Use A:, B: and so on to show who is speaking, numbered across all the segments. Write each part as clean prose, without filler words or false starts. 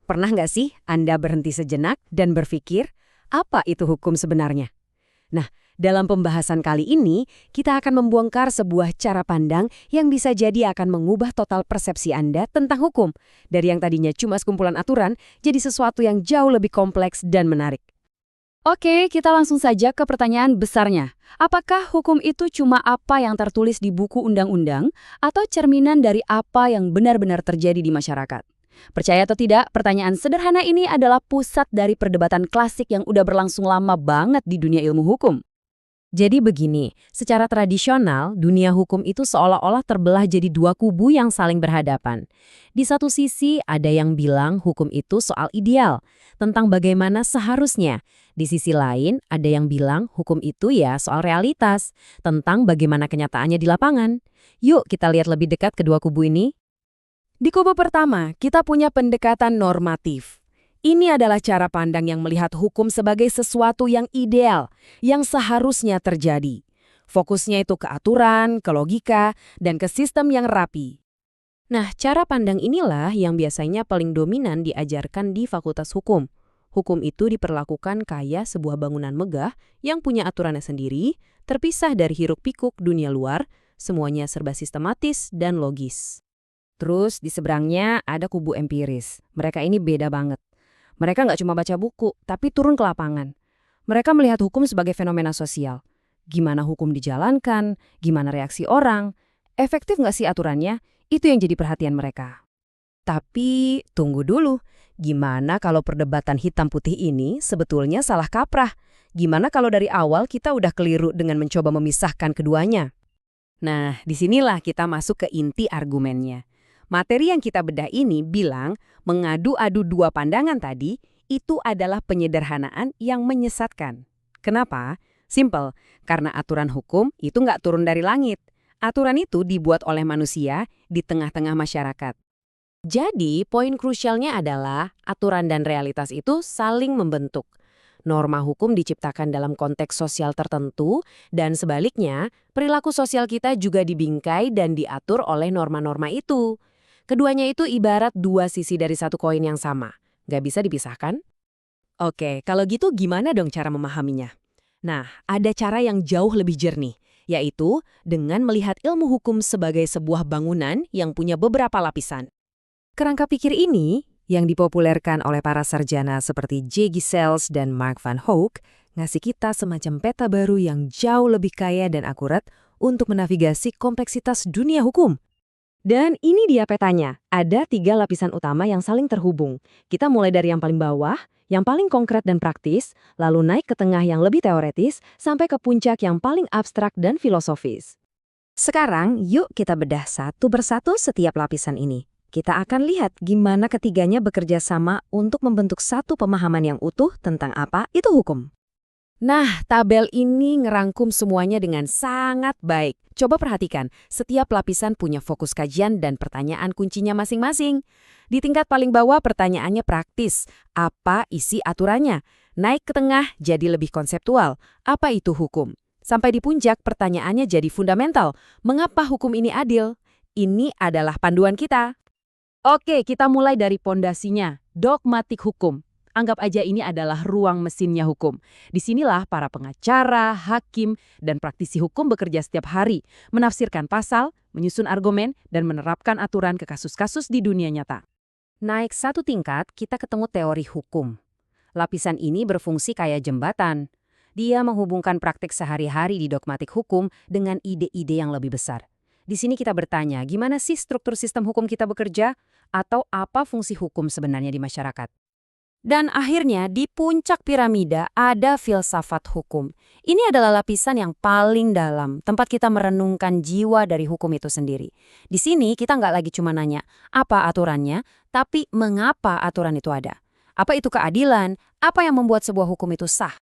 A: Pernah nggak sih Anda berhenti sejenak dan berpikir, apa itu hukum sebenarnya? Nah, dalam pembahasan kali ini, kita akan membongkar sebuah cara pandang yang bisa jadi akan mengubah total persepsi Anda tentang hukum. Dari yang tadinya cuma sekumpulan aturan, jadi sesuatu yang jauh lebih kompleks dan menarik.
B: Oke, kita langsung saja ke pertanyaan besarnya. Apakah hukum itu cuma apa yang tertulis di buku undang-undang atau cerminan dari apa yang benar-benar terjadi di masyarakat? Percaya atau tidak, pertanyaan sederhana ini adalah pusat dari perdebatan klasik yang udah berlangsung lama banget di dunia ilmu hukum.
A: Jadi begini, secara tradisional, dunia hukum itu seolah-olah terbelah jadi dua kubu yang saling berhadapan. Di satu sisi, ada yang bilang hukum itu soal ideal, tentang bagaimana seharusnya. Di sisi lain, ada yang bilang hukum itu ya soal realitas, tentang bagaimana kenyataannya di lapangan. Yuk kita lihat lebih dekat kedua kubu ini. Di kubu pertama, kita punya pendekatan normatif. Ini adalah cara pandang yang melihat hukum sebagai sesuatu yang ideal, yang seharusnya terjadi. Fokusnya itu ke aturan, ke logika, dan ke sistem yang rapi. Nah, cara pandang inilah yang biasanya paling dominan diajarkan di Fakultas Hukum. Hukum itu diperlakukan kayak sebuah bangunan megah yang punya aturannya sendiri, terpisah dari hiruk-pikuk dunia luar, semuanya serba sistematis dan logis. Terus di seberangnya ada kubu empiris. Mereka ini beda banget. Mereka nggak cuma baca buku, tapi turun ke lapangan. Mereka melihat hukum sebagai fenomena sosial. Gimana hukum dijalankan, gimana reaksi orang, efektif nggak sih aturannya, itu yang jadi perhatian mereka. Tapi tunggu dulu, gimana kalau perdebatan hitam putih ini sebetulnya salah kaprah? Gimana kalau dari awal kita udah keliru dengan mencoba memisahkan keduanya? Nah, disinilah kita masuk ke inti argumennya. Materi yang kita bedah ini bilang mengadu-adu dua pandangan tadi itu adalah penyederhanaan yang menyesatkan. Kenapa? Simple, karena aturan hukum itu nggak turun dari langit. Aturan itu dibuat oleh manusia di tengah-tengah masyarakat. Jadi, poin krusialnya adalah aturan dan realitas itu saling membentuk. Norma hukum diciptakan dalam konteks sosial tertentu, dan sebaliknya, perilaku sosial kita juga dibingkai dan diatur oleh norma-norma itu. Keduanya itu ibarat dua sisi dari satu koin yang sama. Nggak bisa dipisahkan? Oke, kalau gitu gimana dong cara memahaminya? Nah, ada cara yang jauh lebih jernih, yaitu dengan melihat ilmu hukum sebagai sebuah bangunan yang punya beberapa lapisan. Kerangka pikir ini, yang dipopulerkan oleh para sarjana seperti J. Gisels dan Mark van Hoek, ngasih kita semacam peta baru yang jauh lebih kaya dan akurat untuk menavigasi kompleksitas dunia hukum. Dan ini dia petanya, ada 3 lapisan utama yang saling terhubung. Kita mulai dari yang paling bawah, yang paling konkret dan praktis, lalu naik ke tengah yang lebih teoretis, sampai ke puncak yang paling abstrak dan filosofis. Sekarang, yuk kita bedah satu persatu setiap lapisan ini. Kita akan lihat gimana ketiganya bekerja sama untuk membentuk satu pemahaman yang utuh tentang apa itu hukum. Nah, tabel ini ngerangkum semuanya dengan sangat baik. Coba perhatikan, setiap lapisan punya fokus kajian dan pertanyaan kuncinya masing-masing. Di tingkat paling bawah pertanyaannya praktis, apa isi aturannya? Naik ke tengah jadi lebih konseptual, apa itu hukum? Sampai di puncak pertanyaannya jadi fundamental, mengapa hukum ini adil? Ini adalah panduan kita. Oke, kita mulai dari pondasinya, dogmatik hukum. Anggap aja ini adalah ruang mesinnya hukum. Disinilah para pengacara, hakim, dan praktisi hukum bekerja setiap hari, menafsirkan pasal, menyusun argumen, dan menerapkan aturan ke kasus-kasus di dunia nyata. Naik satu tingkat, kita ketemu teori hukum. Lapisan ini berfungsi kayak jembatan. Dia menghubungkan praktik sehari-hari di dogmatik hukum dengan ide-ide yang lebih besar. Di sini kita bertanya, gimana sih struktur sistem hukum kita bekerja? Atau apa fungsi hukum sebenarnya di masyarakat? Dan akhirnya di puncak piramida ada filsafat hukum. Ini adalah lapisan yang paling dalam, tempat kita merenungkan jiwa dari hukum itu sendiri. Di sini kita nggak lagi cuma nanya apa aturannya, tapi mengapa aturan itu ada. Apa itu keadilan? Apa yang membuat sebuah hukum itu sah?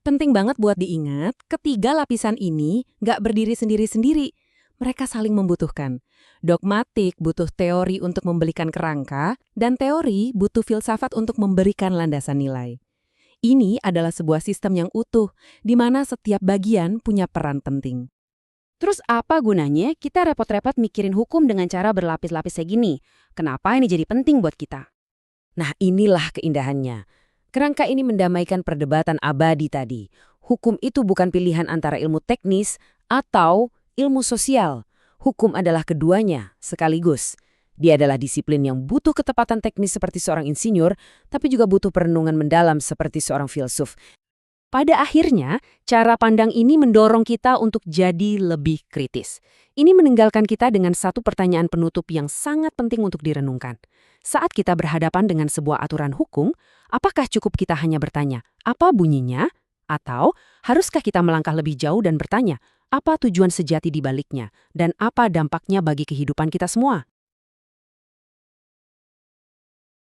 A: Penting banget buat diingat, ketiga lapisan ini nggak berdiri sendiri-sendiri. Mereka saling membutuhkan. Dogmatik butuh teori untuk memberikan kerangka, dan teori butuh filsafat untuk memberikan landasan nilai. Ini adalah sebuah sistem yang utuh, di mana setiap bagian punya peran penting. Terus apa gunanya kita repot-repot mikirin hukum dengan cara berlapis-lapis kayak gini? Kenapa ini jadi penting buat kita? Nah, inilah keindahannya. Kerangka ini mendamaikan perdebatan abadi tadi. Hukum itu bukan pilihan antara ilmu teknis atau ilmu sosial. Hukum adalah keduanya sekaligus. Dia adalah disiplin yang butuh ketepatan teknis seperti seorang insinyur, tapi juga butuh perenungan mendalam seperti seorang filsuf. Pada akhirnya, cara pandang ini mendorong kita untuk jadi lebih kritis. Ini meninggalkan kita dengan satu pertanyaan penutup yang sangat penting untuk direnungkan. Saat kita berhadapan dengan sebuah aturan hukum, apakah cukup kita hanya bertanya, apa bunyinya? Atau haruskah kita melangkah lebih jauh dan bertanya, apa tujuan sejati di baliknya? Dan apa dampaknya bagi kehidupan kita semua?